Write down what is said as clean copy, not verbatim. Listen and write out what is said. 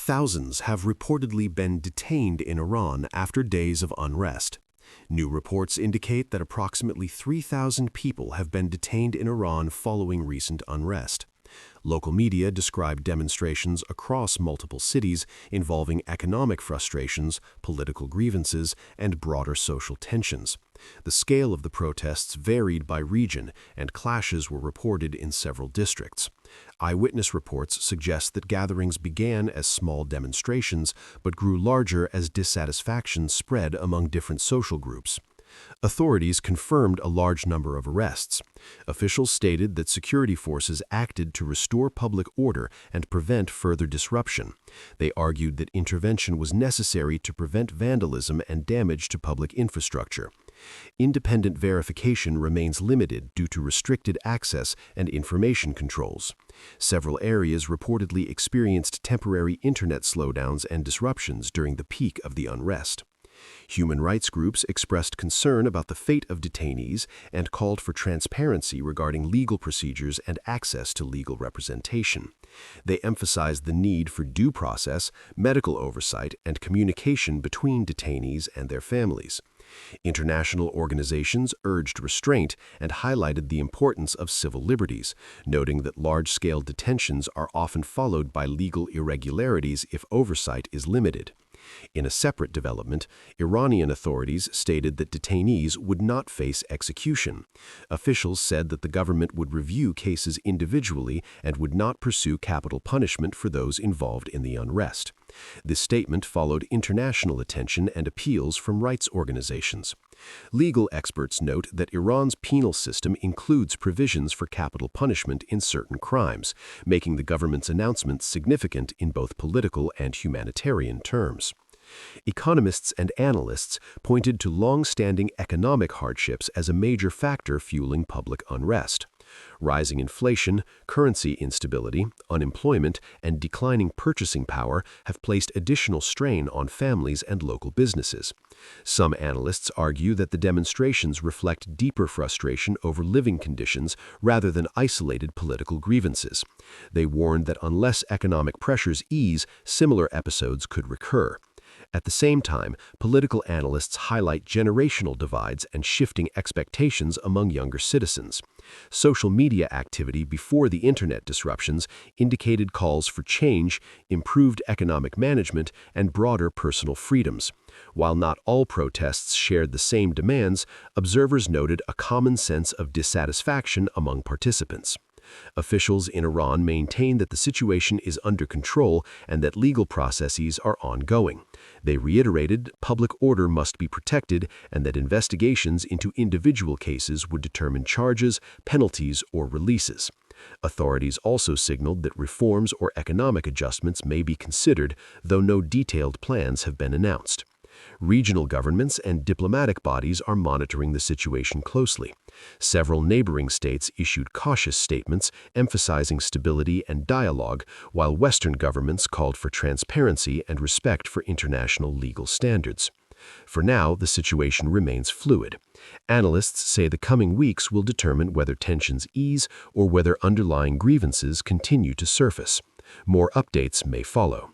Thousands have reportedly been detained in Iran after days of unrest. New reports indicate that approximately 3,000 people have been detained in Iran following recent unrest. Local media describe demonstrations across multiple cities involving economic frustrations, political grievances, and broader social tensions. The scale of the protests varied by region, and clashes were reported in several districts. Eyewitness reports suggest that gatherings began as small demonstrations but grew larger as dissatisfaction spread among different social groups. Authorities confirmed a large number of arrests. Officials stated that security forces acted to restore public order and prevent further disruption. They argued that intervention was necessary to prevent vandalism and damage to public infrastructure. Independent verification remains limited due to restricted access and information controls. Several areas reportedly experienced temporary internet slowdowns and disruptions during the peak of the unrest. Human rights groups expressed concern about the fate of detainees and called for transparency regarding legal procedures and access to legal representation. They emphasized the need for due process, medical oversight, and communication between detainees and their families. International organizations urged restraint and highlighted the importance of civil liberties, noting that large-scale detentions are often followed by legal irregularities if oversight is limited. In a separate development, Iranian authorities stated that detainees would not face execution. Officials said that the government would review cases individually and would not pursue capital punishment for those involved in the unrest. This statement followed international attention and appeals from rights organizations. Legal experts note that Iran's penal system includes provisions for capital punishment in certain crimes, making the government's announcement significant in both political and humanitarian terms. Economists and analysts pointed to long-standing economic hardships as a major factor fueling public unrest. Rising inflation, currency instability, unemployment, and declining purchasing power have placed additional strain on families and local businesses. Some analysts argue that the demonstrations reflect deeper frustration over living conditions rather than isolated political grievances. They warned that unless economic pressures ease, similar episodes could recur. At the same time, political analysts highlight generational divides and shifting expectations among younger citizens. Social media activity before the internet disruptions indicated calls for change, improved economic management, and broader personal freedoms. While not all protests shared the same demands, observers noted a common sense of dissatisfaction among participants. Officials in Iran maintain that the situation is under control and that legal processes are ongoing. They reiterated public order must be protected and that investigations into individual cases would determine charges, penalties, or releases. Authorities also signaled that reforms or economic adjustments may be considered, though no detailed plans have been announced. Regional governments and diplomatic bodies are monitoring the situation closely. Several neighboring states issued cautious statements emphasizing stability and dialogue, while Western governments called for transparency and respect for international legal standards. For now, the situation remains fluid. Analysts say the coming weeks will determine whether tensions ease or whether underlying grievances continue to surface. More updates may follow.